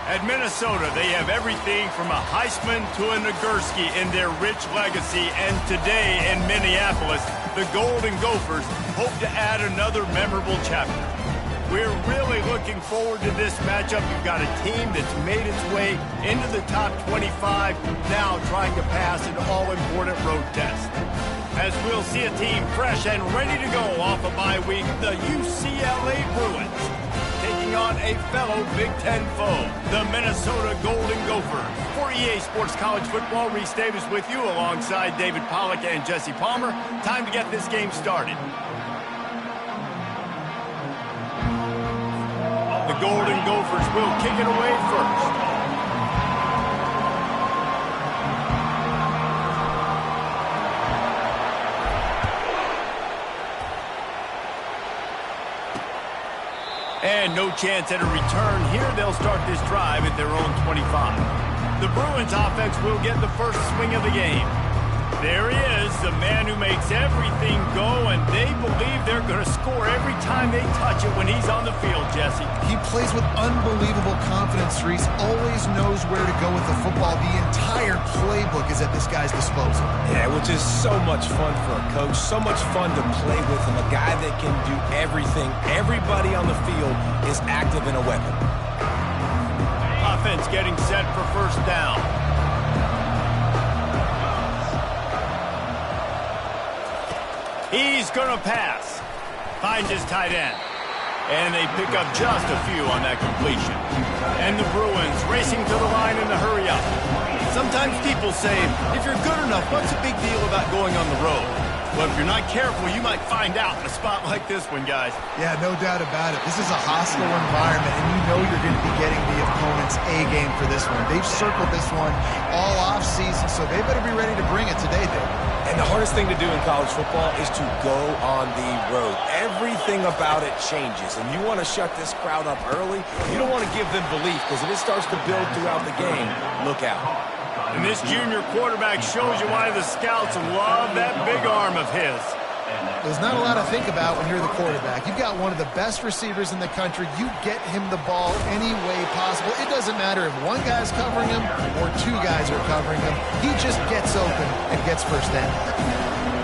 At Minnesota, they have everything from a Heisman to a Nagurski in their rich legacy. And today in Minneapolis, the Golden Gophers hope to add another memorable chapter. We're really looking forward to this matchup. You've got a team that's made its way into the top 25, now trying to pass an all-important road test. As we'll see a team fresh and ready to go off a bye week, the UCLA Bruins taking on a fellow Big Ten foe, the Minnesota Golden Gophers. For EA Sports College Football, Reese Davis with you alongside David Pollack and Jesse Palmer. Time to get this game started. The Golden Gophers will kick it away first. And no chance at a return here. They'll start this drive at their own 25. The Bruins offense will get the first swing of the game. There he is, the man who makes everything go, and they believe they're going to score every time they touch it when he's on the field, Jesse. He plays with unbelievable confidence, Reese. Always knows where to go with the football. The entire playbook is at this guy's disposal. Yeah, which is so much fun for a coach, so much fun to play with him, a guy that can do everything. Everybody on the field is active and a weapon. Offense getting set for first down. He's going to pass. Finds his tight end. And they pick up just a few on that completion. And the Bruins racing to the line in the hurry up. Sometimes people say, if you're good enough, what's the big deal about going on the road? Well, if you're not careful, you might find out in a spot like this one, guys. Yeah, no doubt about it. This is a hostile environment, and you know you're going to be getting the opponent's A game for this one. They've circled this one all offseason, so they better be ready to bring it today, Dave. And the hardest thing to do in college football is to go on the road. Everything about it changes, and you want to shut this crowd up early. You don't want to give them belief, because if it starts to build throughout the game, look out. And this junior quarterback shows you why the scouts love that big arm of his. There's not a lot to think about when you're the quarterback. You've got one of the best receivers in the country. You get him the ball any way possible. It doesn't matter if one guy's covering him or two guys are covering him. He just gets open and gets first down.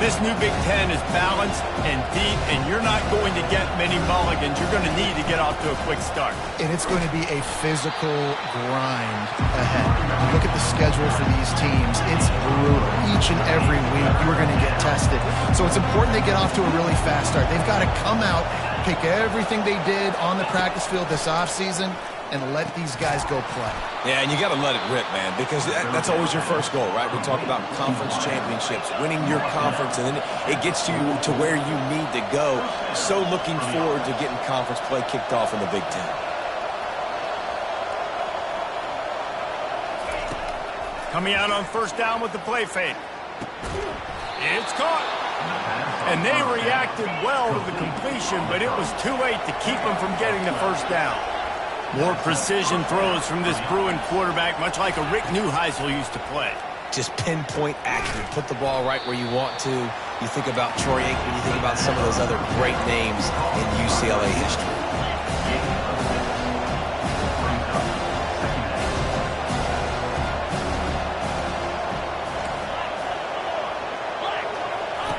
This new Big Ten is balanced and deep, and you're not going to get many mulligans. You're going to need to get off to a quick start. And it's going to be a physical grind ahead. Look at the schedule for these teams. It's brutal. Each and every week, you're going to get tested. So it's important they get off to a really fast start. They've got to come out, pick everything they did on the practice field this offseason, and let these guys go play. Yeah, and you got to let it rip, man, because that's always your first goal, right? We talk about conference championships, winning your conference, and then it gets you to where you need to go. So looking forward to getting conference play kicked off in the Big Ten. Coming out on first down with the play fake. It's caught. And they reacted well to the completion, but it was too late to keep them from getting the first down. More precision throws from this Bruin quarterback, much like a Rick Neuheisel used to play. Just pinpoint accurate. Put the ball right where you want to. You think about Troy Aikman, you think about some of those other great names in UCLA history.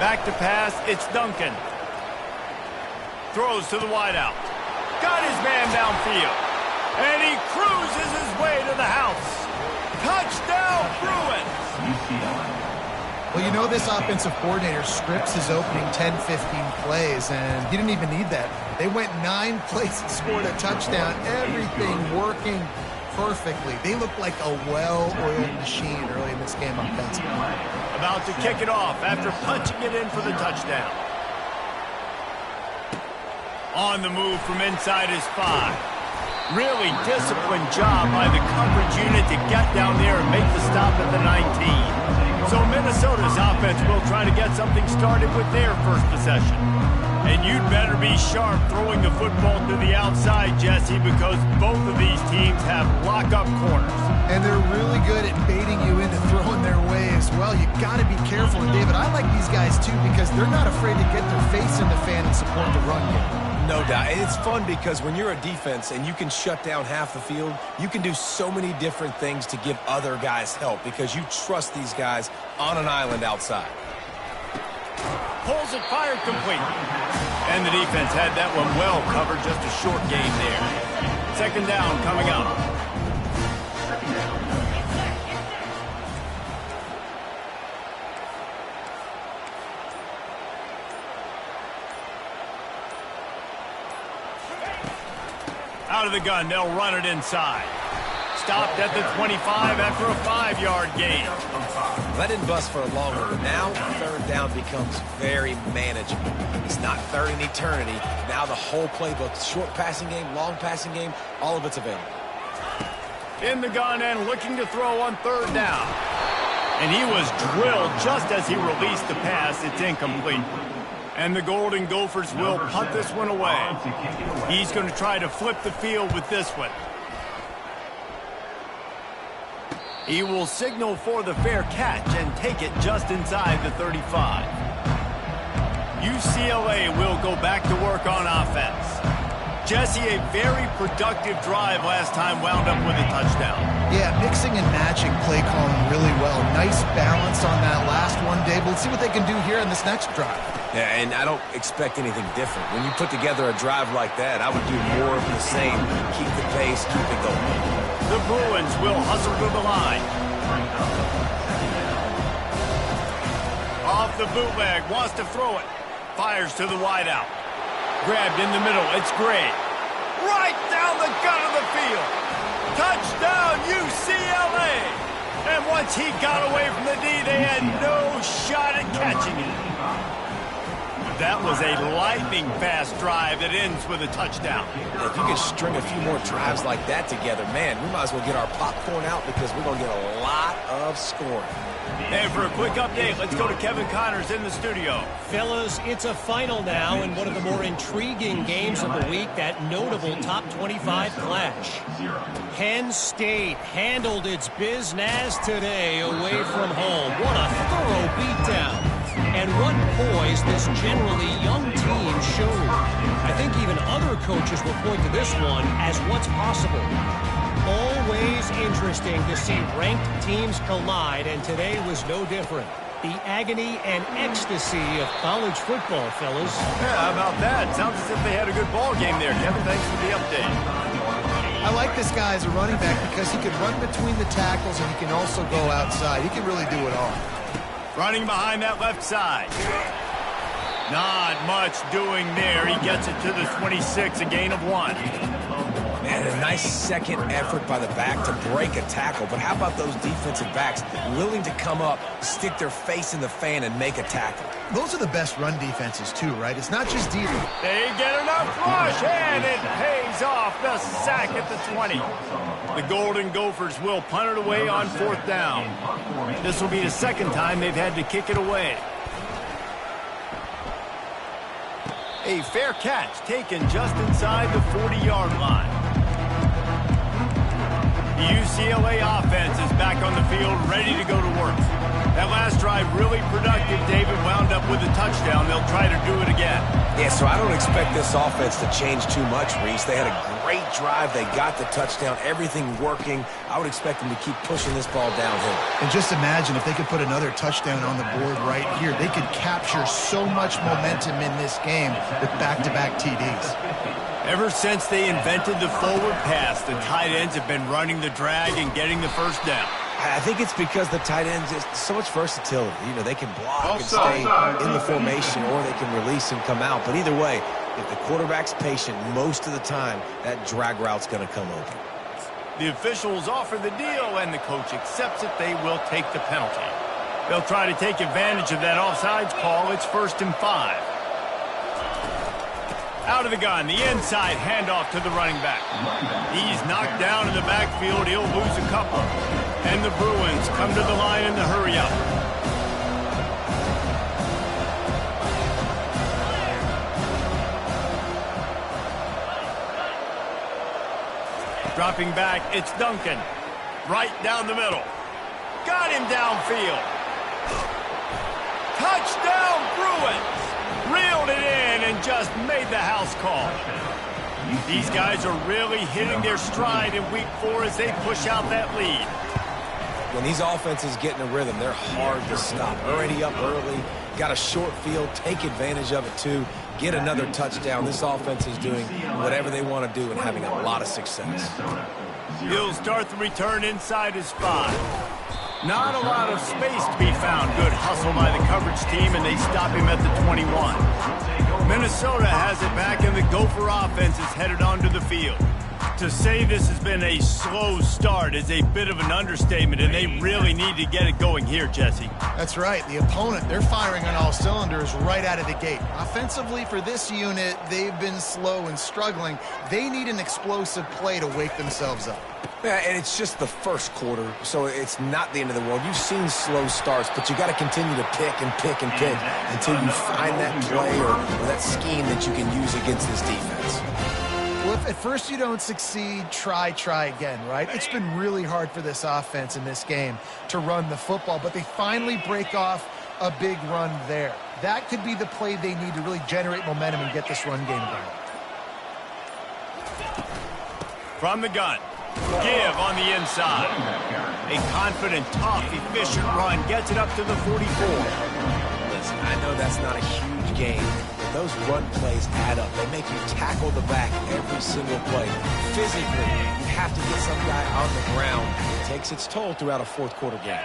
Back to pass, it's Duncan. Throws to the wideout. Got his man downfield. And he cruises his way to the house. Touchdown, Bruins! Well, you know this offensive coordinator scripts his opening 10, 15 plays, and he didn't even need that. They went 9 plays and scored a touchdown. Everything working perfectly. They look like a well-oiled machine early in this game offensively. About to kick it off after punching it in for the touchdown. On the move from inside his 5. Really disciplined job by the coverage unit to get down there and make the stop at the 19. So Minnesota's offense will try to get something started with their first possession. And you'd better be sharp throwing the football to the outside, Jesse, because both of these teams have lock-up corners. And they're really good at baiting you into throwing their way as well. You got to be careful. And, David, I like these guys, too, because they're not afraid to get their face in the fan and support the run game. No doubt. And it's fun because when you're a defense and you can shut down half the field, you can do so many different things to give other guys help because you trust these guys on an island outside. Pulls it, fired complete. And the defense had that one well covered, just a short game there. Second down coming up. Out of the gun, they'll run it inside. Stopped at the 25 after a 5-yard gain. That didn't bust for a long one. Now third down becomes very manageable. It's not third in eternity. Now the whole playbook, short passing game, long passing game, all of it's available. In the gun and looking to throw on third down. And he was drilled just as he released the pass. It's incomplete. And the Golden Gophers will punt this one away. He's going to try to flip the field with this one. He will signal for the fair catch and take it just inside the 35. UCLA will go back to work on offense. Jesse, a very productive drive last time, wound up with a touchdown. Yeah, mixing and matching play calling really well. Nice balance on that last one, Dave. Let's see what they can do here in this next drive. Yeah, and I don't expect anything different. When you put together a drive like that, I would do more of the same. Keep the pace, keep it going. The Bruins will hustle to the line. Off the bootleg, wants to throw it. Fires to the wideout. Grabbed in the middle, it's Gray. Right down the gut of the field. Touchdown, UCLA! And once he got away from the D, they had no shot at catching it. That was a lightning-fast drive that ends with a touchdown. If you can string a few more drives like that together, man, we might as well get our popcorn out because we're going to get a lot of scoring. And for a quick update, let's go to Kevin Connors in the studio. Fellas, it's a final now in one of the more intriguing games of the week, that notable top 25 clash. Penn State handled its business today away from home. What a thorough beatdown. And what poise this generally young team showed. I think even other coaches will point to this one as what's possible. Always interesting to see ranked teams collide, and today was no different. The agony and ecstasy of college football, fellas. Yeah, how about that? Sounds as if they had a good ball game there. Kevin, thanks for the update. I like this guy as a running back because he can run between the tackles and he can also go outside. He can really do it all. Running behind that left side. Not much doing there. He gets it to the 26, a gain of 1. Man, a nice second effort by the back to break a tackle. But how about those defensive backs willing to come up, stick their face in the fan, and make a tackle? Those are the best run defenses, too, right? It's not just defense. They get enough rush, and it pays off. The sack at the 20. The Golden Gophers will punt it away on fourth down. This will be the second time they've had to kick it away. A fair catch taken just inside the 40-yard line. The UCLA offense is back on the field, ready to go to work. That last drive really productive. David wound up with a touchdown. They'll try to do it again. Yeah, so I don't expect this offense to change too much, Reese. They had a great drive. They got the touchdown. Everything working. I would expect them to keep pushing this ball downhill. And just imagine if they could put another touchdown on the board right here. They could capture so much momentum in this game with back-to-back TDs. Ever since they invented the forward pass, the tight ends have been running the drag and getting the first down. I think it's because the tight ends is so much versatility. You know, they can block and stay in the formation, or they can release and come out. But either way, if the quarterback's patient most of the time, that drag route's going to come open. The officials offer the deal, and the coach accepts it. They will take the penalty. They'll try to take advantage of that offsides call. It's 1st and 5. Out of the gun, the inside handoff to the running back. He's knocked down in the backfield. He'll lose a couple. And the Bruins come to the line in the hurry-up. Dropping back, it's Duncan. Right down the middle. Got him downfield. Touchdown, Bruins! Reeled it in and just made the house call. These guys are really hitting their stride in week 4 as they push out that lead. When these offenses get in a rhythm, they're hard to stop. Already up early, got a short field, take advantage of it too, get another touchdown. This offense is doing whatever they want to do and having a lot of success. He'll start the return inside his 5. Not a lot of space to be found. Good hustle by the coverage team, and they stop him at the 21. Minnesota has it back, and the Gopher offense is headed onto the field. To say this has been a slow start is a bit of an understatement, and they really need to get it going here, Jesse. That's right. The opponent, they're firing on all cylinders right out of the gate. Offensively, for this unit, they've been slow and struggling. They need an explosive play to wake themselves up. Yeah, and it's just the first quarter, so it's not the end of the world. You've seen slow starts, but you got to continue to pick and pick and pick until you find that play or that scheme that you can use against this defense. Well, if at first you don't succeed, try again, right? It's been really hard for this offense in this game to run the football, but they finally break off a big run there. That could be the play they need to really generate momentum and get this run game going. From the gun. Give on the inside. A confident, tough, efficient run gets it up to the 44. Listen, I know that's not a huge game, but those run plays add up. They make you tackle the back every single play. Physically, you have to get some guy on the ground. It takes its toll throughout a fourth quarter game.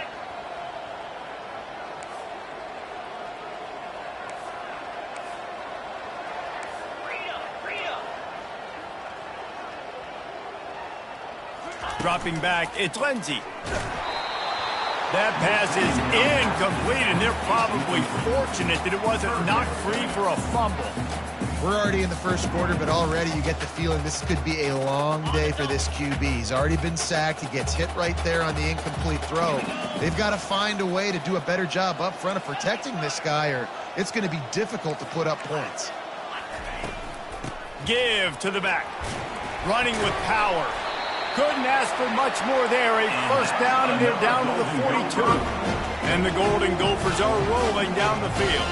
Dropping back, it's Lindsey. That pass is incomplete, and they're probably fortunate that it wasn't knocked free for a fumble. We're already in the first quarter, but already you get the feeling this could be a long day for this QB. He's already been sacked. He gets hit right there on the incomplete throw. They've got to find a way to do a better job up front of protecting this guy, or it's going to be difficult to put up points. Give to the back. Running with power. Couldn't ask for much more there. A first down, and they're down to the 42. And the Golden Gophers are rolling down the field.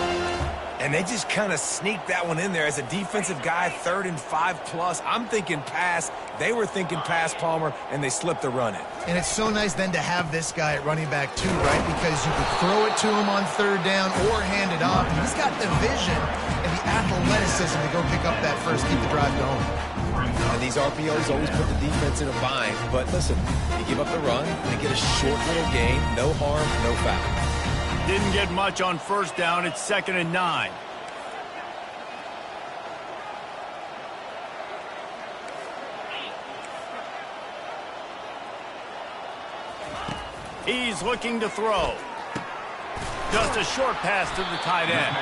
And they just kind of sneaked that one in there. As a defensive guy, 3rd and 5+. I'm thinking pass. They were thinking pass, Palmer, and they slipped the run in. And it's so nice then to have this guy at running back too, right? Because you could throw it to him on 3rd down or hand it off. And he's got the vision and the athleticism to go pick up that first, keep the drive going. And these RPOs always put the defense in a bind. But listen, you give up the run, they get a short little gain, no harm, no foul. Didn't get much on first down. It's 2nd and 9. He's looking to throw. Just a short pass to the tight end.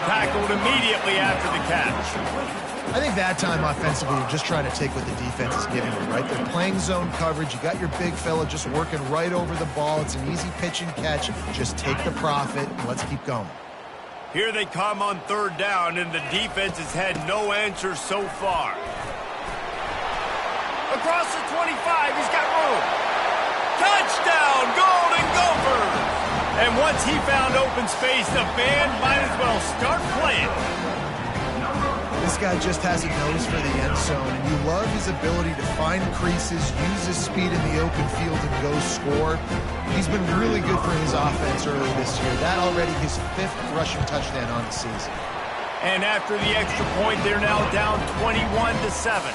Tackled immediately after the catch. I think that time offensively, you're just trying to take what the defense is giving you, right? They're playing zone coverage. You got your big fella just working right over the ball. It's an easy pitch and catch. Just take the profit and let's keep going. Here they come on 3rd down, and the defense has had no answers so far. Across the 25, he's got room. Touchdown, Golden Gophers! And once he found open space, the band might as well start playing. This guy just has a nose for the end zone, and you love his ability to find creases, use his speed in the open field, and go score. He's been really good for his offense early this year. That already his 5th rushing touchdown on the season. And after the extra point, they're now down 21-7.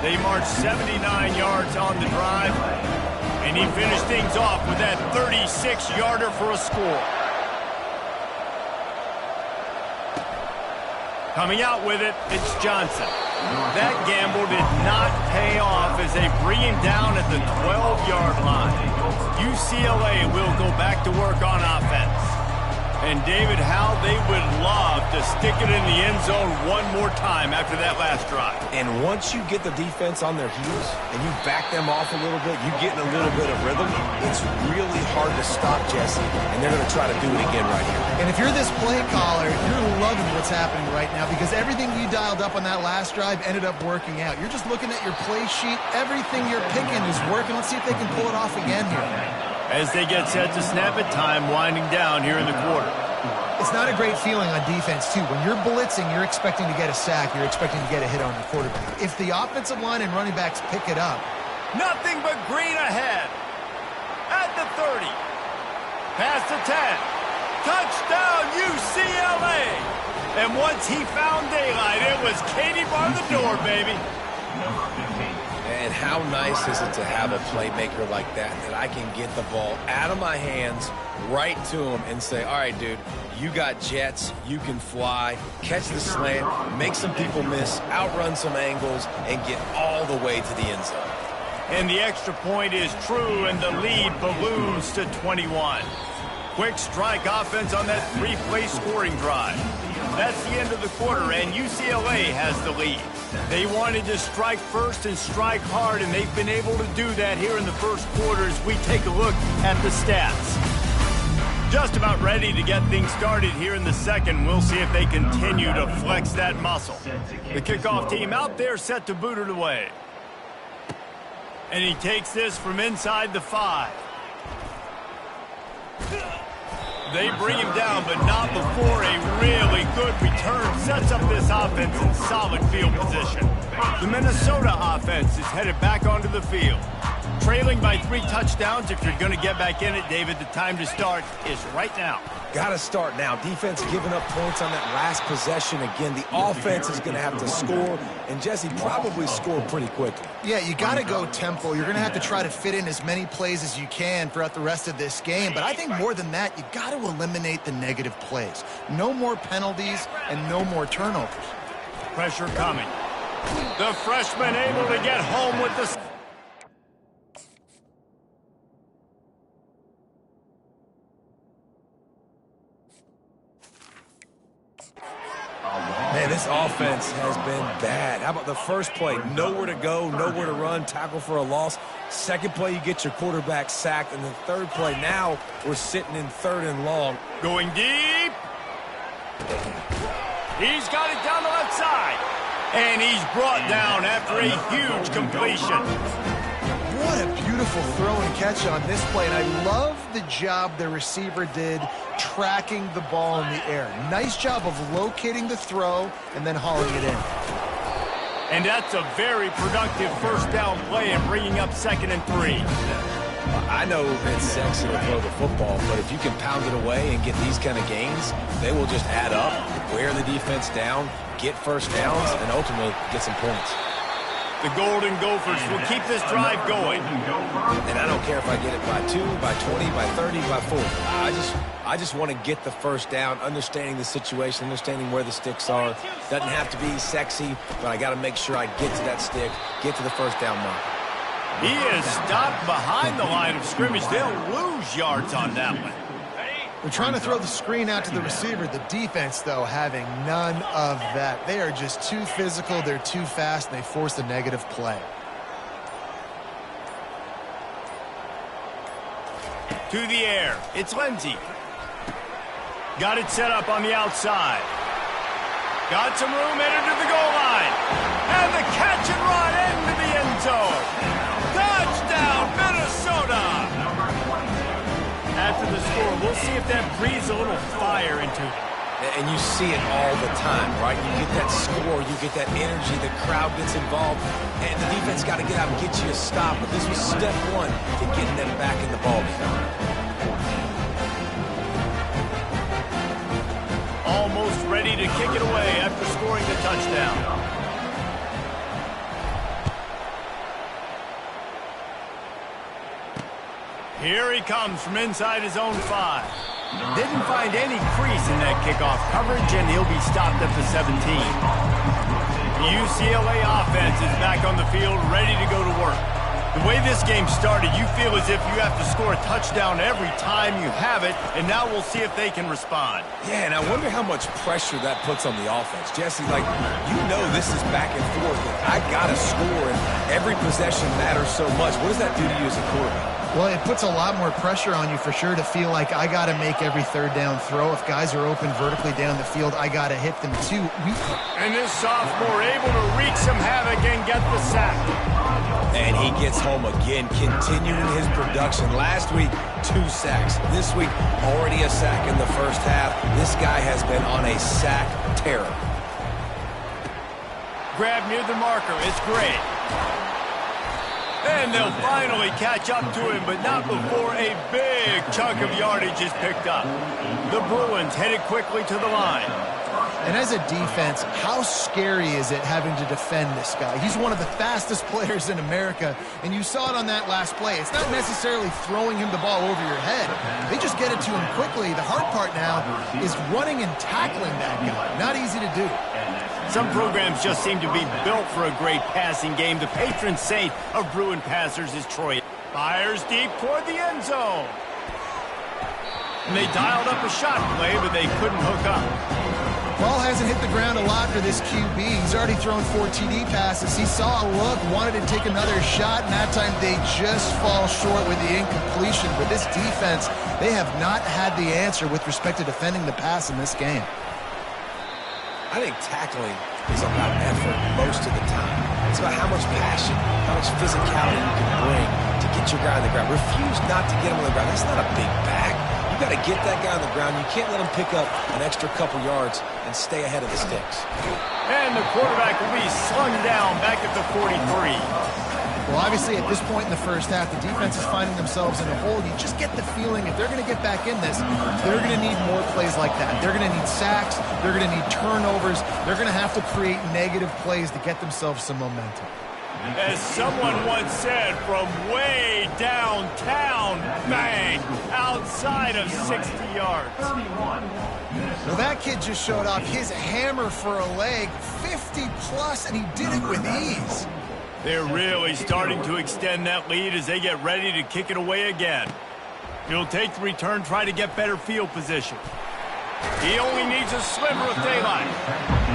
They marched 79 yards on the drive, and he finished things off with that 36-yarder for a score. Coming out with it, it's Johnson. That gamble did not pay off as they bring him down at the 12-yard line. UCLA will go back to work on offense. And David, how they would love to stick it in the end zone one more time after that last drive. And once you get the defense on their heels and you back them off a little bit, you get in a little bit of rhythm, it's really hard to stop, Jesse, and they're going to try to do it again right here. And if you're this play caller, you're loving what's happening right now because everything you dialed up on that last drive ended up working out. You're just looking at your play sheet. Everything you're picking is working. Let's see if they can pull it off again here. As they get set to snap it, time winding down here in the quarter. It's not a great feeling on defense, too. When you're blitzing, you're expecting to get a sack. You're expecting to get a hit on the quarterback. If the offensive line and running backs pick it up. Nothing but green ahead. At the 30. Past the 10. Touchdown, UCLA. And once he found daylight, it was Katie bar the door, baby. And how nice is it to have a playmaker like that I can get the ball out of my hands right to him and say, all right, dude, you got jets, you can fly, catch the slant, make some people miss, outrun some angles, and get all the way to the end zone. And the extra point is true, and the lead balloons to 21. Quick strike offense on that three-play scoring drive. That's the end of the quarter, and UCLA has the lead. They wanted to strike first and strike hard, and they've been able to do that here in the first quarter as we take a look at the stats. Just about ready to get things started here in the second. We'll see if they continue to flex that muscle. The kickoff team out there set to boot it away. And he takes this from inside the 5. They bring him down, but not before a really good return sets up this offense in solid field position. The Minnesota offense is headed back onto the field. Trailing by 3 touchdowns. If you're going to get back in it, David, the time to start is right now. Got to start now. Defense giving up points on that last possession. Again, the offense is going to have to score, and Jesse probably score pretty quickly. Yeah, you got to go tempo. You're going to have to try to fit in as many plays as you can throughout the rest of this game. But I think more than that, you got to eliminate the negative plays. No more penalties and no more turnovers. Pressure coming. The freshman able to get home with the... Man, this offense has been bad. How about the first play? Nowhere to go, nowhere to run, tackle for a loss. Second play, you get your quarterback sacked. And the third play, now we're sitting in 3rd and long. Going deep. He's got it down the left side. And he's brought down after a huge completion. What a beautiful throw and catch on this play. And I love the job the receiver did tracking the ball in the air. Nice job of locating the throw and then hauling it in. And that's a very productive first down play and bringing up 2nd and 3. I know it's sexy to throw the football, but if you can pound it away and get these kind of gains, they will just add up, wear the defense down, get first downs, and ultimately get some points. The Golden Gophers will keep this drive going. And I don't care if I get it by 2, by 20, by 30, by 40. I just want to get the first down, understanding the situation, understanding where the sticks are. Doesn't have to be sexy, but I got to make sure I get to that stick, get to the first down mark. He is stopped behind the line of scrimmage. They'll lose yards on that one. They're trying to throw the screen out to the receiver. The defense, though, having none of that. They are just too physical. They're too fast, and they force a negative play. To the air. It's Lindsey. Got it set up on the outside. Got some room, headed to the goal line. And the catch and run into the end zone. Touchdown, Minnesota! After the score, we'll see if that breathes a little fire into it. And you see it all the time, right? You get that score, you get that energy, the crowd gets involved, and the defense got to get out and get you a stop. But this was step 1 to getting them back in the ballgame. Almost ready to kick it away after scoring the touchdown. Here he comes from inside his own 5. Didn't find any crease in that kickoff coverage, and he'll be stopped at the 17. The UCLA offense is back on the field, ready to go to work. The way this game started, you feel as if you have to score a touchdown every time you have it, and now we'll see if they can respond. Yeah, and I wonder how much pressure that puts on the offense. Jesse, like, you know this is back and forth, and I got to score, and every possession matters so much. What does that do to you as a quarterback? Well, it puts a lot more pressure on you for sure to feel like I got to make every 3rd down throw. If guys are open vertically down the field, I got to hit them too. And this sophomore able to wreak some havoc and get the sack. And And he gets home again, continuing his production. Last week, 2 sacks. This week, already a sack in the first half. This guy has been on a sack terror. Grab near the marker. It's great. And they'll finally catch up to him, but not before a big chunk of yardage is picked up. The Bruins headed quickly to the line. And as a defense, how scary is it having to defend this guy? He's one of the fastest players in America, and you saw it on that last play. It's not necessarily throwing him the ball over your head. They just get it to him quickly. The hard part now is running and tackling that guy. Not easy to do. Some programs just seem to be built for a great passing game. The patron saint of Bruin passers is Troy. Fires deep toward the end zone. And they dialed up a shot play, but they couldn't hook up. Ball hasn't hit the ground a lot for this QB. He's already thrown 4 TD passes. He saw a look, wanted to take another shot, and that time they just fall short with the incompletion. But this defense, they have not had the answer with respect to defending the pass in this game. I think tackling is about effort most of the time. It's about how much passion, how much physicality you can bring to get your guy on the ground. Refuse not to get him on the ground. That's not a big back. You got to get that guy on the ground. You can't let him pick up an extra couple yards and stay ahead of the sticks. And the quarterback will be slung down back at the 43. Well, obviously, at this point in the first half, the defense is finding themselves in a hole. You just get the feeling if they're going to get back in this, they're going to need more plays like that. They're going to need sacks. They're going to need turnovers. They're going to have to create negative plays to get themselves some momentum. As someone once said, from way downtown, bang, outside of 60 yards. Well, that kid just showed off his hammer for a leg, 50-plus, and he did it with ease. They're really starting to extend that lead as they get ready to kick it away again. He'll take the return, try to get better field position. He only needs a sliver of daylight.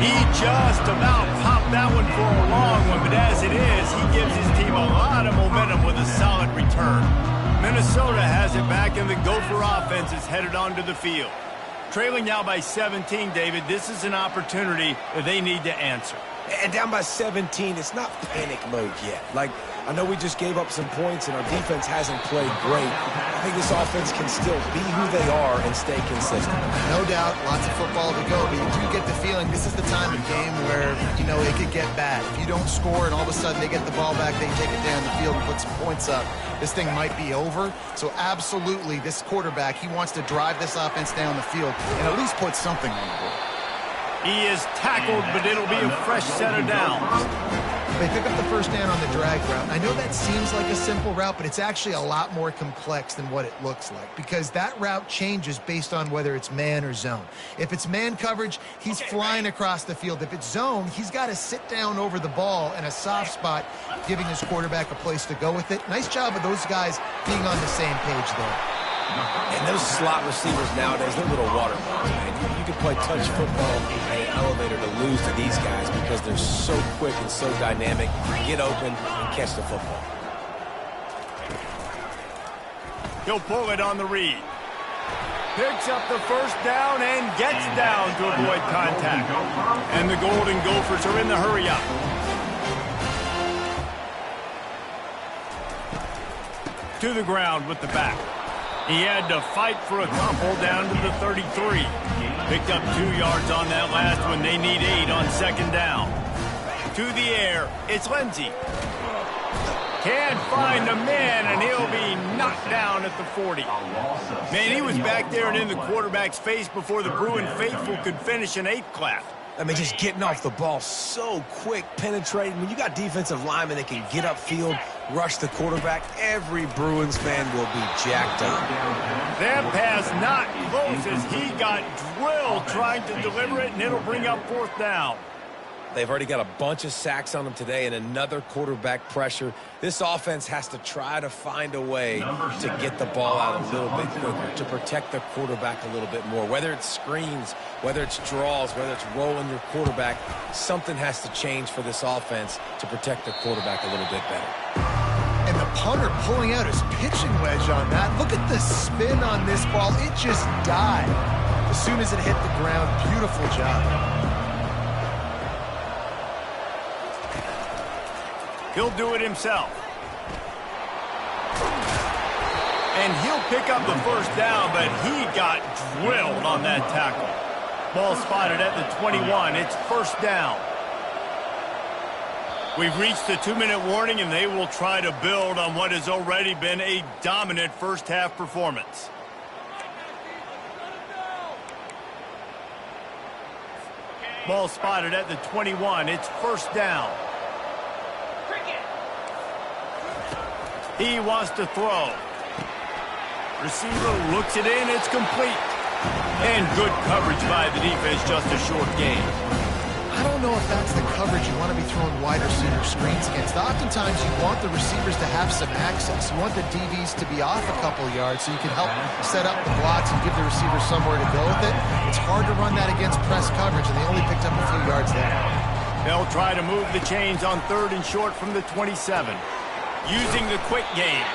He just about popped that one for a long one, but as it is, he gives his team a lot of momentum with a solid return. Minnesota has it back, and the Gopher offense is headed onto the field. Trailing now by 17, David, this is an opportunity that they need to answer. And down by 17, it's not panic mode yet. Like, I know we just gave up some points and our defense hasn't played great. I think this offense can still be who they are and stay consistent. No doubt, lots of football to go, but you do get the feeling this is the time of game where, you know, it could get bad. If you don't score and all of a sudden they get the ball back, they take it down the field and put some points up, this thing might be over. So absolutely, this quarterback, he wants to drive this offense down the field and at least put something on the board. He is tackled, but it'll be a fresh set of downs. They pick up the first down on the drag route. I know that seems like a simple route, but it's actually a lot more complex than what it looks like because that route changes based on whether it's man or zone. If it's man coverage, he's flying across the field. If it's zone, he's got to sit down over the ball in a soft spot, giving his quarterback a place to go with it. Nice job of those guys being on the same page there. And those slot receivers nowadays, they're little watermelons, man. You can play touch football at an elevator to lose to these guys because they're so quick and so dynamic. Get open and catch the football. He'll pull it on the read. Picks up the first down and gets down to avoid contact. And the Golden Gophers are in the hurry up. To the ground with the back. He had to fight for a couple down to the 33. Picked up 2 yards on that last one. They need 8 on second down. To the air, it's Lindsey. Can't find a man, and he'll be knocked down at the 40. Man, he was back there and in the quarterback's face before the Bruin faithful could finish an 8 clap. I mean, just getting off the ball so quick, penetrating. When you got defensive linemen that can get upfield, rush the quarterback, every Bruins fan will be jacked up. That pass not close as he got drilled trying to deliver it, and it'll bring up fourth down. They've already got a bunch of sacks on them today and another quarterback pressure. This offense has to try to find a way to get the ball out a little bit quicker, to protect the quarterback a little bit more. Whether it's screens, whether it's draws, whether it's rolling your quarterback, something has to change for this offense to protect the quarterback a little bit better. And the punter pulling out his pitching wedge on that. Look at the spin on this ball. It just died as soon as it hit the ground. Beautiful job. He'll do it himself. And he'll pick up the first down, but he got drilled on that tackle. Ball spotted at the 21. It's first down. We've reached the 2-minute warning, and they will try to build on what has already been a dominant first-half performance. Ball spotted at the 21. It's first down. He wants to throw. Receiver looks it in. It's complete. And good coverage by the defense, just a short gain. I don't know if that's the coverage you want to be throwing wide receiver screens against. Oftentimes, you want the receivers to have some access. You want the DBs to be off a couple yards so you can help set up the blocks and give the receiver somewhere to go with it. It's hard to run that against press coverage, and they only picked up a few yards there. They'll try to move the chains on 3rd and short from the 27. Using the quick game.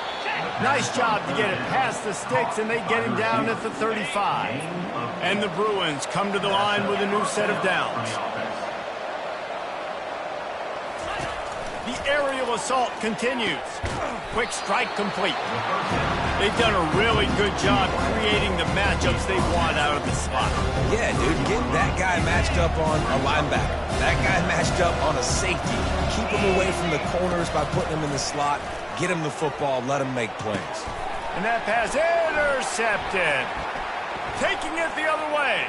Nice job to get it past the sticks, and they get him down at the 35. And the Bruins come to the line with a new set of downs. The aerial assault continues. Quick strike complete. They've done a really good job creating the matchups they want out of the slot. Yeah, dude, get that guy matched up on a linebacker. That guy matched up on a safety. Keep him away from the corners by putting him in the slot. Get him the football. Let him make plays. And that pass intercepted. Taking it the other way.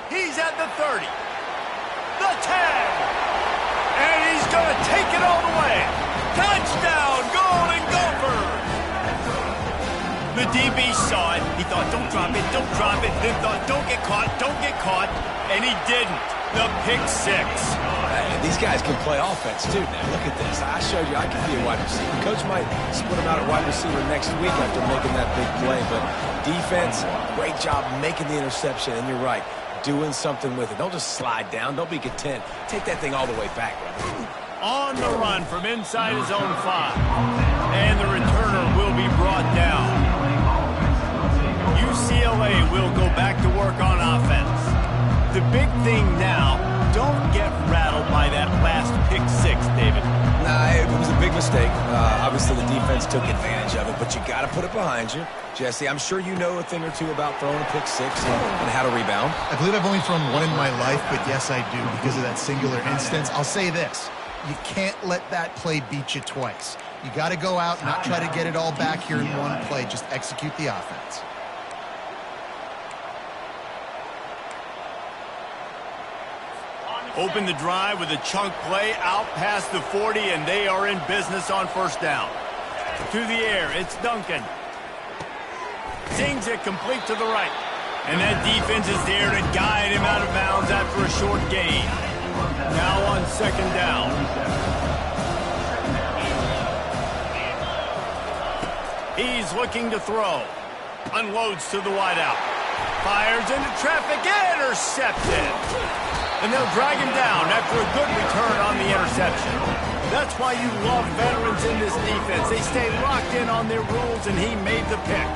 He's at the 30. The 10. And he's going to take it all the way. Touchdown, Golden Gophers. The DB saw it. He thought, don't drop it, don't drop it. Then thought, don't get caught, don't get caught. And he didn't. The pick six. Man, these guys can play offense, too, man. Look at this. I showed you I can be a wide receiver. Coach might split him out at wide receiver next week after making that big play. But defense, great job making the interception. And you're right. Doing something with it. Don't just slide down. Don't be content. Take that thing all the way back. On the run from inside his own 5. And the returner will be brought down. UCLA will go back to work on offense. The big thing now, don't get rattled by that last pick 6, David. Nah, it was a big mistake. Obviously, the defense took advantage of it, but you got to put it behind you. Jesse, I'm sure you know a thing or two about throwing a pick 6 and how to rebound. I believe I've only thrown one in my life, but yes, I do because of that singular instance. I'll say this. You can't let that play beat you twice. You got to go out and not try to get it all back here in one play. Just execute the offense. Open the drive with a chunk play out past the 40, and they are in business on first down. To the air, it's Duncan. Sings it complete to the right. And that defense is there to guide him out of bounds after a short gain. Now on 2nd down. He's looking to throw. Unloads to the wideout. Fires into traffic. Intercepted. And they'll drag him down after a good return on the interception. That's why you love veterans in this defense. They stay locked in on their rules, and he made the pick.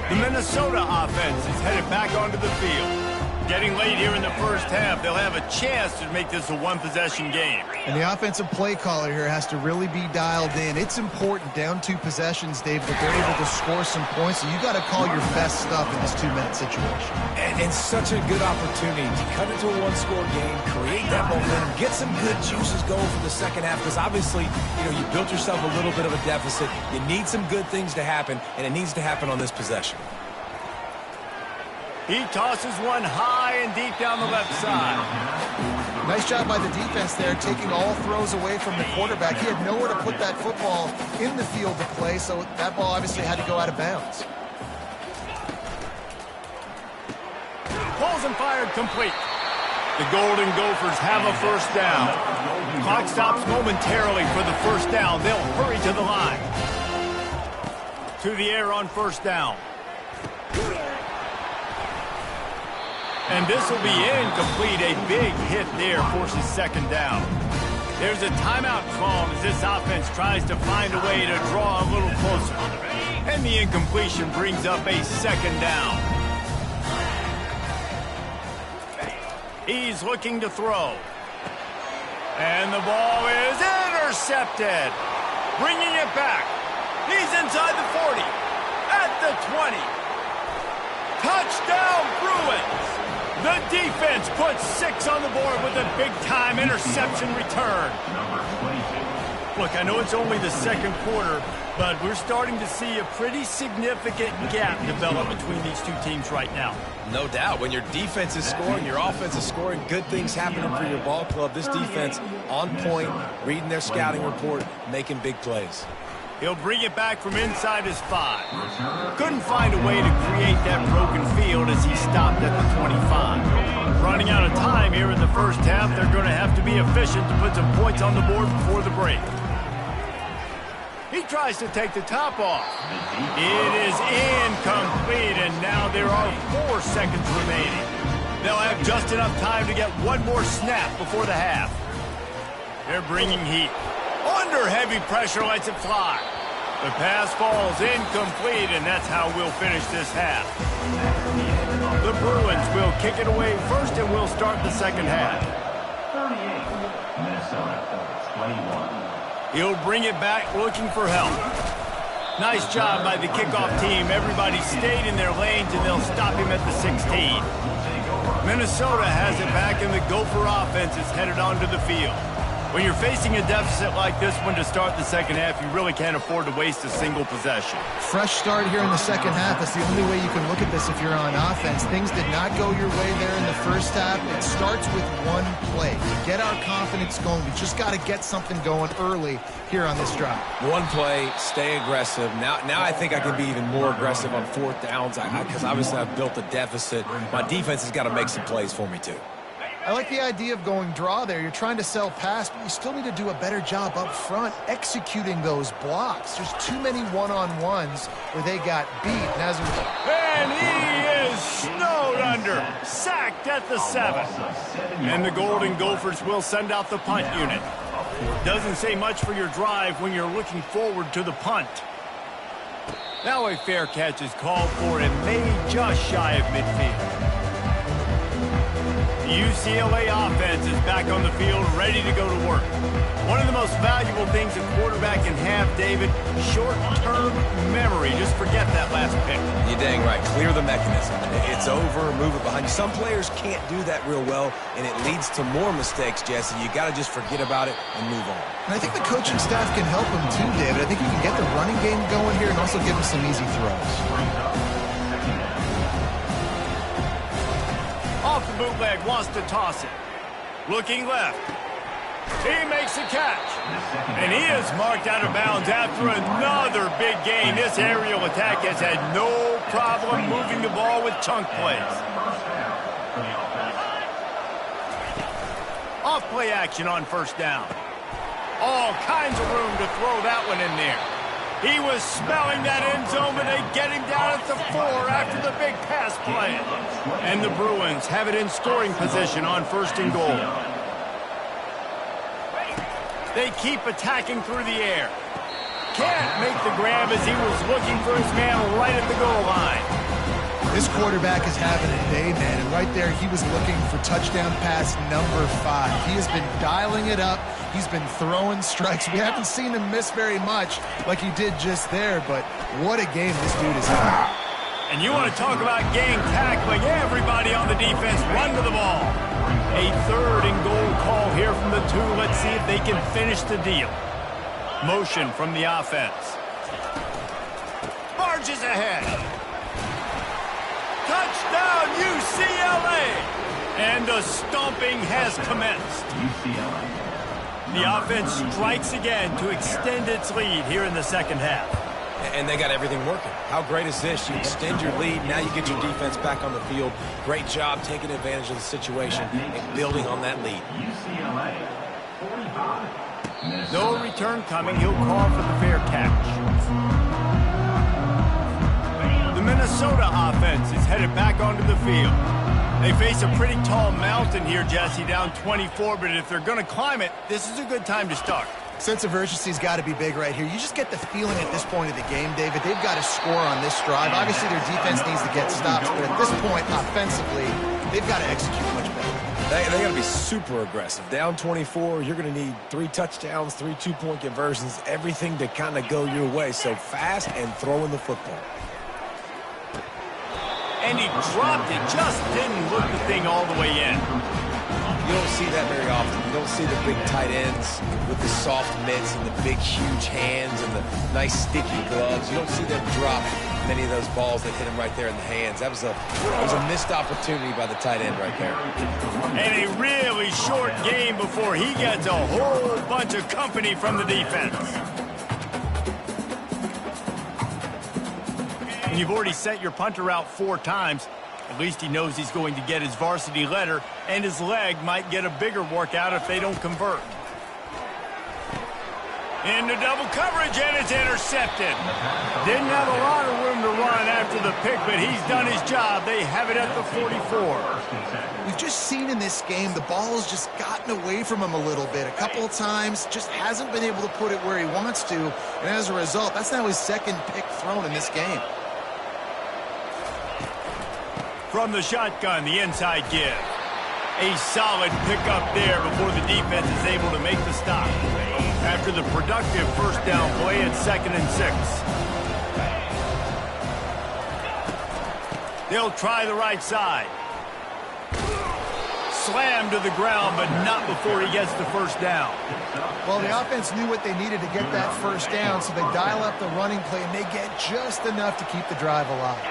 The Minnesota offense is headed back onto the field. Getting late here in the first half, they'll have a chance to make this a one-possession game. And the offensive play caller here has to really be dialed in. It's important, down 2 possessions, Dave, that they're able to score some points. So you got to call your best stuff in this 2-minute situation. And such a good opportunity to cut into a 1-score game, create that momentum, get some good juices going for the second half. Because obviously, you built yourself a little bit of a deficit. You need some good things to happen, and it needs to happen on this possession. He tosses one high and deep down the left side. Nice job by the defense there, taking all throws away from the quarterback. He had nowhere to put that football in the field to play, so that ball obviously had to go out of bounds. Pulls and fired complete. The Golden Gophers have a first down. Clock stops momentarily for the first down. They'll hurry to the line. To the air on first down. And this will be incomplete. A big hit there forces 2nd down. There's a timeout call as this offense tries to find a way to draw a little closer. And the incompletion brings up a 2nd down. He's looking to throw. And the ball is intercepted. Bringing it back. He's inside the 40. At the 20. Touchdown, Bruins. The defense puts 6 on the board with a big-time interception return. Look, I know it's only the second quarter, but we're starting to see a pretty significant gap develop between these two teams right now. No doubt. When your defense is scoring, your offense is scoring, good things happening for your ball club. This defense on point, reading their scouting report, making big plays. He'll bring it back from inside his 5. Couldn't find a way to create that broken field as he stopped at the 25. Running out of time here in the first half, they're going to have to be efficient to put some points on the board before the break. He tries to take the top off. It is incomplete, and now there are 4 seconds remaining. They'll have just enough time to get one more snap before the half. They're bringing heat. Under heavy pressure, lets it fly. The pass falls incomplete, and that's how we'll finish this half. The Bruins will kick it away first, and we'll start the second half. 38, Minnesota, 21. He'll bring it back looking for help. Nice job by the kickoff team. Everybody stayed in their lanes, and they'll stop him at the 16. Minnesota has it back, and the Gopher offense is headed onto the field. When you're facing a deficit like this one to start the second half, you really can't afford to waste a single possession. Fresh start here in the second half. That's the only way you can look at this if you're on offense. Things did not go your way there in the first half. It starts with one play. To get our confidence going, we just got to get something going early here on this drive. One play, stay aggressive. Now I think I can be even more aggressive on 4th downs because obviously I've built a deficit. My defense has got to make some plays for me too. I like the idea of going draw there. You're trying to sell pass, but you still need to do a better job up front executing those blocks. There's too many one-on-ones where they got beat. And he is snowed under, sacked at the 7. And the Golden Gophers will send out the punt unit. Doesn't say much for your drive when you're looking forward to the punt. Now a fair catch is called for and made just shy of midfield. The UCLA offense is back on the field, ready to go to work. One of the most valuable things a quarterback can have, David, short-term memory. Just forget that last pick. You're dang right. Clear the mechanism. It's over, move it behind you. Some players can't do that real well, and it leads to more mistakes, Jesse. You got to just forget about it and move on. And I think the coaching staff can help him too, David. I think you can get the running game going here and also give him some easy throws. Off the bootleg, wants to toss it. Looking left. He makes a catch. And he is marked out of bounds after another big gain. This aerial attack has had no problem moving the ball with chunk plays. Off play action on 1st down. All kinds of room to throw that one in there. He was smelling that end zone, but they get him down at the 4 after the big pass play. And the Bruins have it in scoring position on 1st and goal. They keep attacking through the air. Can't make the grab as he was looking for his man right at the goal line. This quarterback is having a day, man, and right there he was looking for touchdown pass number 5. He has been dialing it up. He's been throwing strikes. We haven't seen him miss very much like he did just there, but what a game this dude is having. And you want to talk about game tackling. Everybody on the defense run to the ball. A 3rd and goal call here from the 2. Let's see if they can finish the deal. Motion from the offense. Barges ahead. Touchdown, UCLA! And the stomping has commenced. The offense strikes again to extend its lead here in the second half. And they got everything working. How great is this? You extend your lead, now you get your defense back on the field. Great job taking advantage of the situation and building on that lead. No return coming. He'll call for the fair catch. The Minnesota offense is headed back onto the field. They face a pretty tall mountain here, Jesse, down 24, but if they're going to climb it, this is a good time to start. Sense of urgency's got to be big right here. You just get the feeling at this point of the game, David, they've got to score on this drive. Obviously, their defense needs to get stops, but at this point, offensively, they've got to execute much better. They got to be super aggressive. Down 24, you're going to need 3 touchdowns, 3 two-point conversions, everything to kind of go your way. So fast and throwing the football. And he dropped it, just didn't look the thing all the way in. You don't see that very often. You don't see the big tight ends with the soft mitts and the big, huge hands and the nice, sticky gloves. You don't see them drop many of those balls that hit him right there in the hands. That was a missed opportunity by the tight end right there. And a really short game before he gets a whole bunch of company from the defense. When you've already set your punter out 4 times, at least he knows he's going to get his varsity letter, and his leg might get a bigger workout if they don't convert. Into double coverage, and it's intercepted. Didn't have a lot of room to run after the pick, but he's done his job. They have it at the 44. We've just seen in this game the ball's just gotten away from him a little bit. A couple of times, just hasn't been able to put it where he wants to, and as a result, that's now his 2nd pick thrown in this game. From the shotgun, the inside give. A solid pickup there before the defense is able to make the stop. After the productive first down play at 2nd and 6. They'll try the right side. Slammed to the ground, but not before he gets the first down. Well, the offense knew what they needed to get that first down, so they dial up the running play, and they get just enough to keep the drive alive.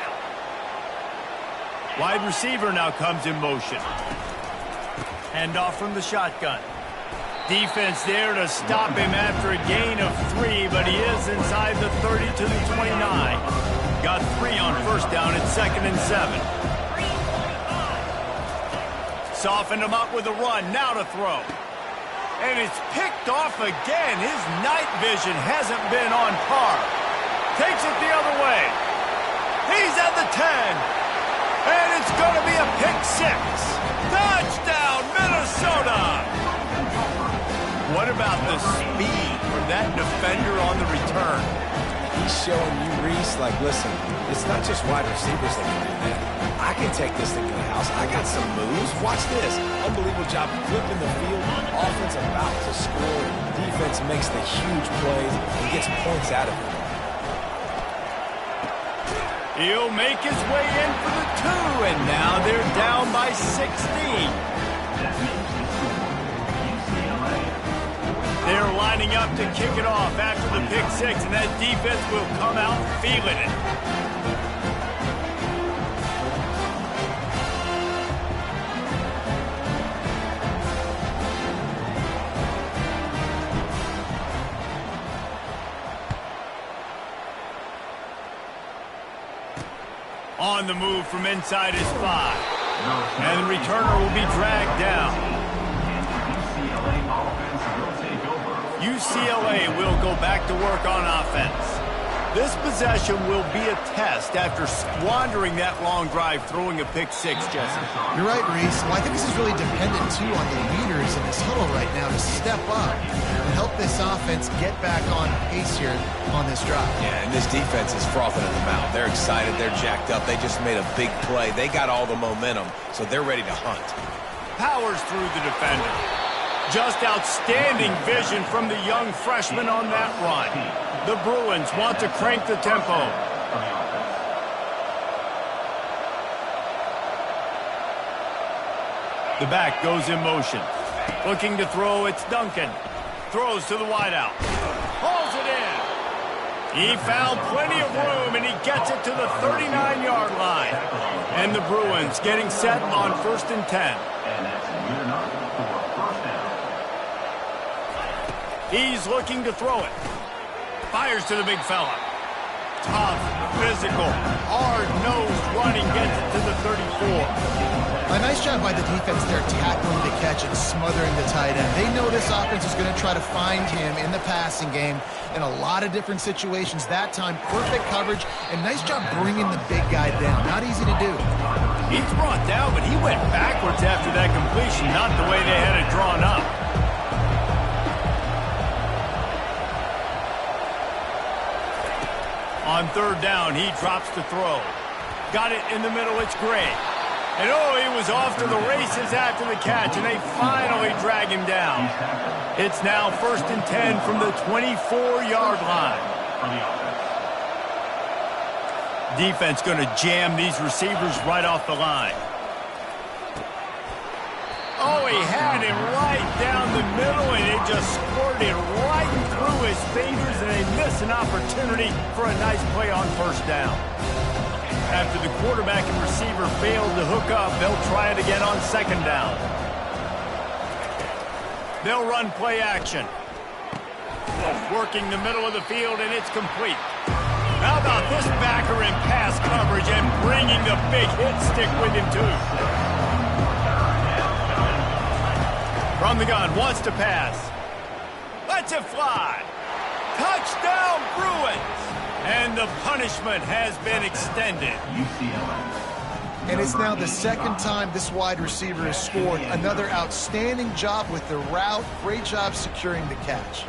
Wide receiver now comes in motion. Handoff from the shotgun. Defense there to stop him after a gain of 3, but he is inside the 30 to the 29. Got 3 on first down at 2nd and 7. Softened him up with a run, now to throw. And it's picked off again. His night vision hasn't been on par. Takes it the other way. He's at the 10. And it's going to be a pick 6. Touchdown, Minnesota! What about the speed from that defender on the return? He's showing you, Reese, like, listen, it's not just wide receivers that can do that. I can take this thing to the house. I got some moves. Watch this. Unbelievable job flipping the field. Offense about to score. Defense makes the huge plays and gets points out of it. He'll make his way in for the 2, and now they're down by 16. They're lining up to kick it off after the pick 6, and that defense will come out feeling it. On the move from inside his 5. And the returner will be dragged down. UCLA will go back to work on offense. This possession will be a test after squandering that long drive throwing a pick 6, Jesse. You're right, Reese. Well, I think this is really dependent, too, on the leaders in this huddle right now to step up and help this offense get back on pace here on this drive. Yeah, and this defense is frothing at the mouth. They're excited. They're jacked up. They just made a big play. They got all the momentum, so they're ready to hunt. Powers through the defender. Just outstanding vision from the young freshman on that run. The Bruins want to crank the tempo. The back goes in motion. Looking to throw, it's Duncan. Throws to the wideout. Hauls it in. He found plenty of room, and he gets it to the 39-yard line. And the Bruins getting set on 1st and 10. He's looking to throw it. Fires to the big fella. Tough, physical, hard-nosed running gets it to the 34. A nice job by the defense there tackling the catch and smothering the tight end. They know this offense is going to try to find him in the passing game in a lot of different situations. That time, perfect coverage, and nice job bringing the big guy down. Not easy to do. He's brought down, but he went backwards after that completion, not the way they had it drawn up. On 3rd down, he drops to throw. Got it in the middle, it's Gray. And oh, he was off to the races after the catch, and they finally drag him down. It's now 1st and 10 from the 24-yard line. Defense going to jam these receivers right off the line. Oh, he had him right down the middle, and it just squirted right through his fingers, and they missed an opportunity for a nice play on 1st down. After the quarterback and receiver failed to hook up, they'll try it again on 2nd down. They'll run play action. Working the middle of the field, and it's complete. How about this backer in pass coverage and bringing the big hit stick with him, too? From the gun, wants to pass. Lets it fly. Touchdown, Bruins! And the punishment has been extended. UCLA. And it's now the 2nd time this wide receiver has scored. Another outstanding job with the route. Great job securing the catch.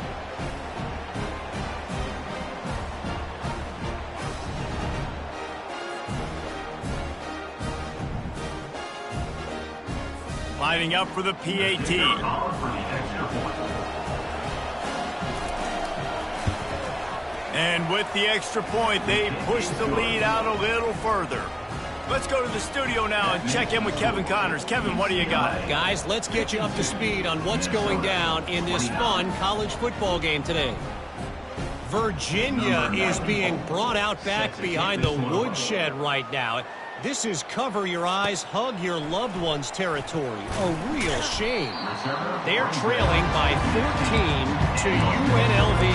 Lining up for the PAT. And with the extra point, they push the lead out a little further. Let's go to the studio now and check in with Kevin Connors. Kevin, what do you got? Guys, let's get you up to speed on what's going down in this fun college football game today. Virginia is being brought out back behind the woodshed right now. This is cover your eyes, hug your loved ones territory. A real shame. They're trailing by 14 to UNLV.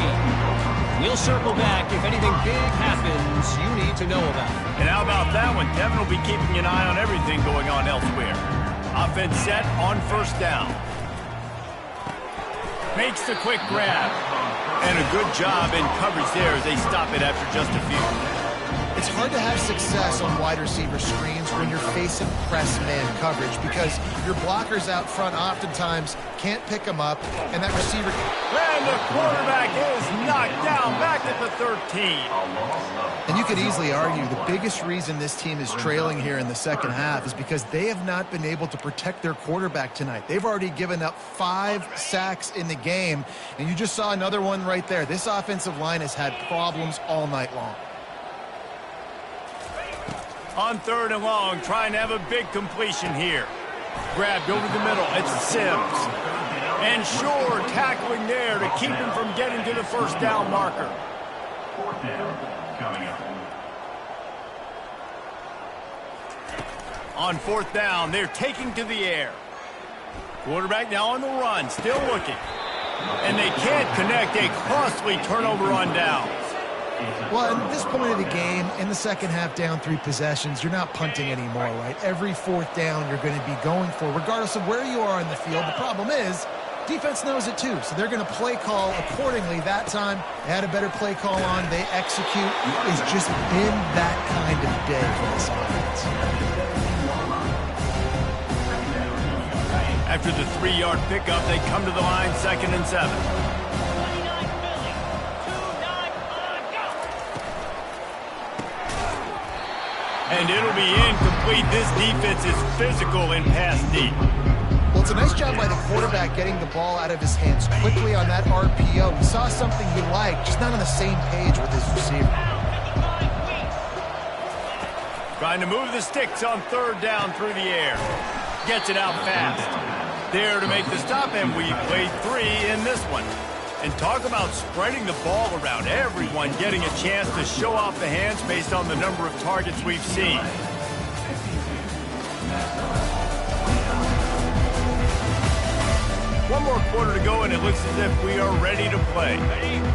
We'll circle back if anything big happens you need to know about. And how about that one? Kevin will be keeping an eye on everything going on elsewhere. Offense set on 1st down. Makes the quick grab. And a good job in coverage there as they stop it after just a few. It's hard to have success on wide receiver screens when you're facing press man coverage because your blockers out front oftentimes can't pick them up, and that receiver... And the quarterback is knocked down back at the 13. And you could easily argue the biggest reason this team is trailing here in the 2nd half is because they have not been able to protect their quarterback tonight. They've already given up 5 sacks in the game, and you just saw another one right there. This offensive line has had problems all night long. On 3rd and long, trying to have a big completion here. Grabbed over the middle. It's Sims. And Shore tackling there to keep him from getting to the 1st down marker. 4th down coming up. On 4th down, they're taking to the air. Quarterback now on the run, still looking. And they can't connect a costly turnover on downs. Well, at this point of the game, in the 2nd half, down 3 possessions, you're not punting anymore, right? Every 4th down you're going to be going for, regardless of where you are in the field. The problem is, defense knows it too, so they're going to play call accordingly. That time, they had a better play call on. They execute. It's just been that kind of day for this offense. After the 3-yard pickup, they come to the line, 2nd and 7. And it'll be incomplete. This defense is physical and pass deep. Well, it's a nice job by the quarterback getting the ball out of his hands quickly on that RPO. He saw something he liked, just not on the same page with his receiver. Trying to move the sticks on 3rd down through the air. Gets it out fast. There to make the stop, and we played 3 in this one. And talk about spreading the ball around. Everyone getting a chance to show off the hands based on the number of targets we've seen. One more quarter to go, and it looks as if we are ready to play.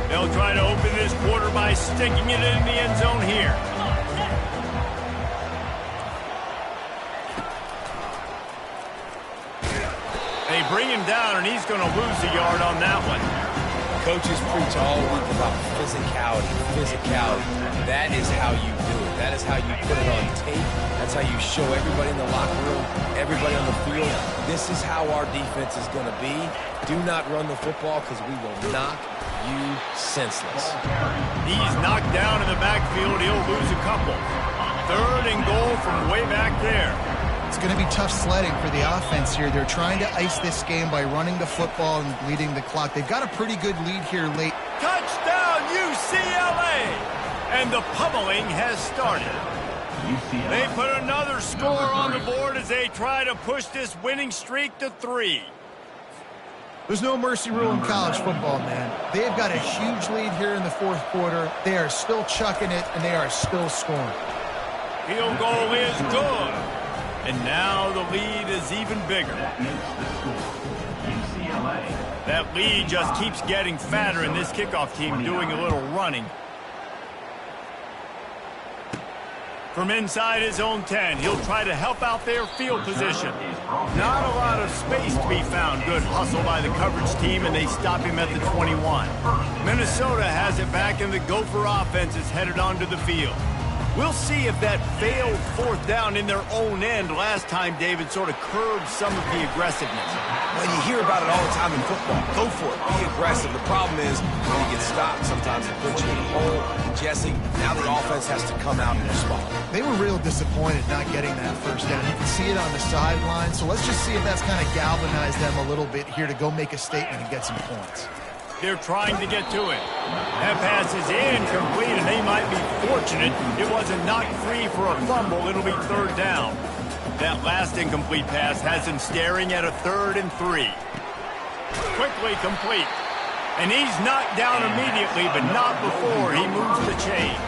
They'll try to open this quarter by sticking it in the end zone here. They bring him down, and he's going to lose a yard on that one. Coaches preach all week about physicality. That is how you do it. That is how you put it on tape. That's how you show everybody in the locker room, everybody on the field. This is how our defense is going to be. Do not run the football because we will knock you senseless. He's knocked down in the backfield. He'll lose a couple. 3rd and goal from way back there. It's going to be tough sledding for the offense here. They're trying to ice this game by running the football and bleeding the clock. They've got a pretty good lead here late. Touchdown, UCLA! And the pummeling has started. They put another score on the board as they try to push this winning streak to 3. There's no mercy rule in college football, man. They've got a huge lead here in the fourth quarter. They are still chucking it, and they are still scoring. Field goal is good. And now the lead is even bigger. That lead just keeps getting fatter, and this kickoff team doing a little running. From inside his own 10, he'll try to help out their field position. Not a lot of space to be found. Good hustle by the coverage team, and they stop him at the 21. Minnesota has it back, and the Gopher offense is headed onto the field. We'll see if that failed fourth down in their own end last time, David, sort of curbed some of the aggressiveness. Well, you hear about it all the time in football. Go for it. Be aggressive. The problem is when you get stopped, sometimes it puts you in a hole. And Jesse, now the offense has to come out and respond. They were real disappointed not getting that first down. You can see it on the sideline. So let's just see if that's kind of galvanized them a little bit here to go make a statement and get some points. They're trying to get to it. That pass is incomplete, and they might be fortunate it wasn't knocked free for a fumble. It'll be third down. That last incomplete pass has him staring at a 3rd and 3. Quickly complete. And he's knocked down immediately, but not before he moves the chains.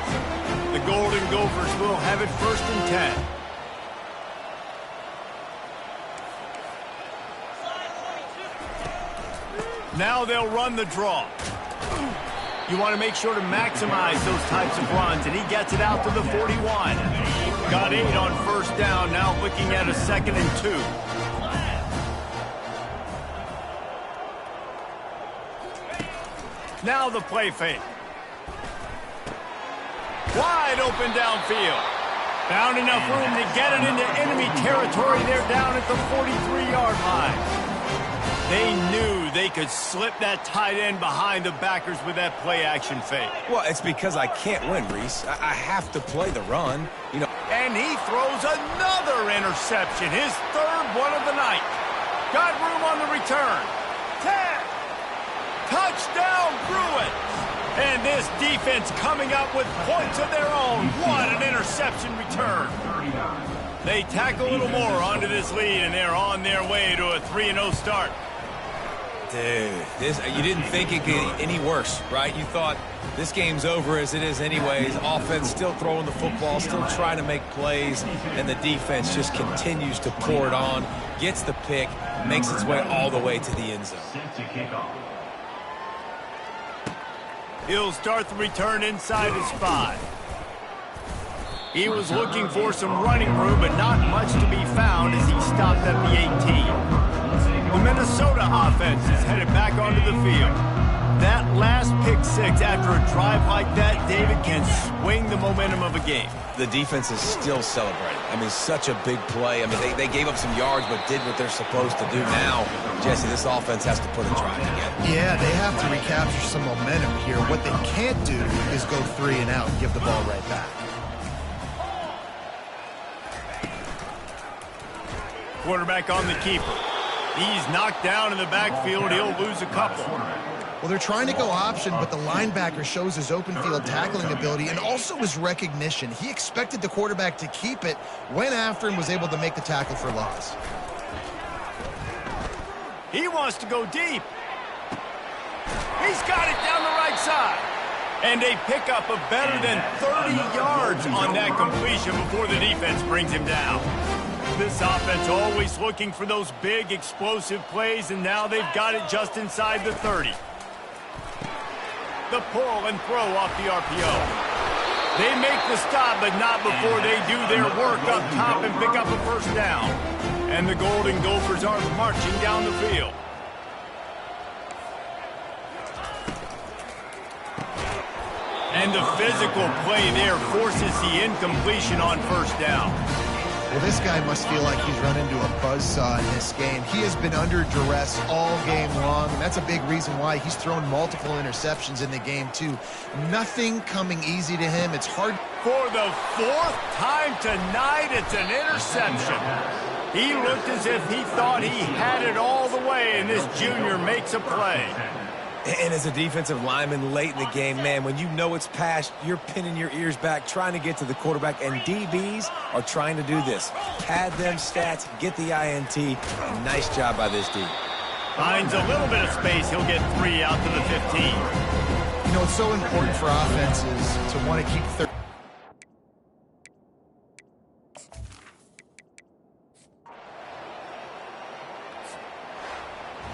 The Golden Gophers will have it 1st and 10. Now they'll run the draw. You want to make sure to maximize those types of runs, and he gets it out to the 41. Got 8 on 1st down, now looking at a 2nd and 2. Now the play fake. Wide open downfield. Found enough room to get it into enemy territory. They're down at the 43-yard line. They knew they could slip that tight end behind the backers with that play-action fake. Well, it's because I can't win, Reese. I have to play the run. You know. And he throws another interception, his 3rd one of the night. Got room on the return. 10. Touchdown, Bruins. And this defense coming up with points of their own. What an interception return. They tack a little more onto this lead, and they're on their way to a 3-0 start. Dude, you didn't think it could get any worse, right? You thought this game's over as it is anyways. Offense still throwing the football, still trying to make plays, and the defense just continues to pour it on, gets the pick, makes its way all the way to the end zone. He'll start the return inside his 5. He was looking for some running room, but not much to be found as he stopped at the 18. The Minnesota offense is headed back onto the field. That last pick-6 after a drive like that, David, can swing the momentum of a game. The defense is still celebrating. I mean, such a big play. I mean, they gave up some yards but did what they're supposed to do. Now, Jesse, this offense has to put a drive together. Yeah, they have to recapture some momentum here. What they can't do is go 3 and out and give the ball right back. Quarterback on the keeper. He's knocked down in the backfield. He'll lose a couple. Well, they're trying to go option, but the linebacker shows his open field tackling ability and also his recognition. He expected the quarterback to keep it, went after and was able to make the tackle for loss. He wants to go deep. He's got it down the right side. And they pick up a better than 30 yards on that completion before the defense brings him down. This offense always looking for those big, explosive plays, and now they've got it just inside the 30. The pull and throw off the RPO. They make the stop, but not before they do their work up top and pick up a 1st down. And the Golden Gophers are marching down the field. And the physical play there forces the incompletion on 1st down. Well, this guy must feel like he's run into a buzzsaw in this game. He has been under duress all game long, and that's a big reason why he's thrown multiple interceptions in the game, too. Nothing coming easy to him. It's hard. For the 4th time tonight, it's an interception. He looked as if he thought he had it all the way, and this junior makes a play. And as a defensive lineman late in the game, man, when you know it's past, you're pinning your ears back, trying to get to the quarterback, and DBs are trying to do this. Pad them stats, get the INT, and nice job by this D. Finds a little bit of space. He'll get 3 out to the 15. You know, it's so important for offenses to want to keep third.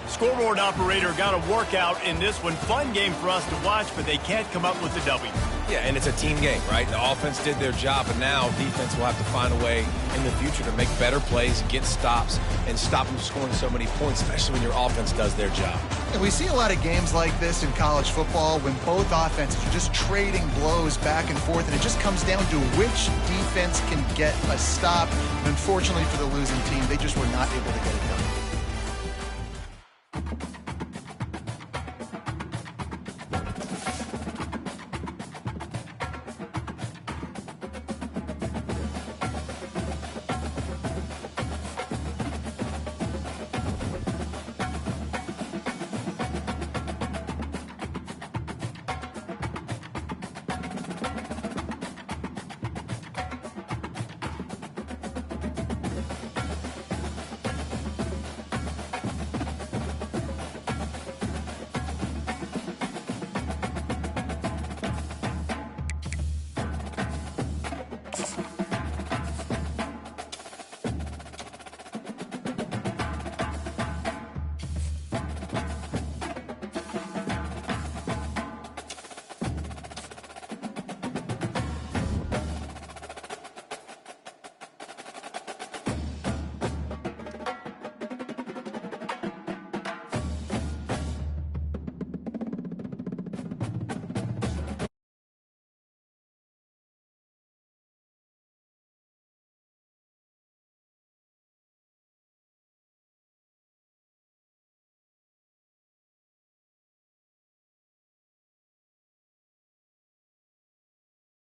Scoreboard operator got a workout in this one. Fun game for us to watch, but they can't come up with the W. Yeah, and it's a team game, right? The offense did their job, but now defense will have to find a way in the future to make better plays, get stops, and stop them scoring so many points, especially when your offense does their job. And we see a lot of games like this in college football when both offenses are just trading blows back and forth, and it just comes down to which defense can get a stop. And unfortunately for the losing team, they just were not able to get it done.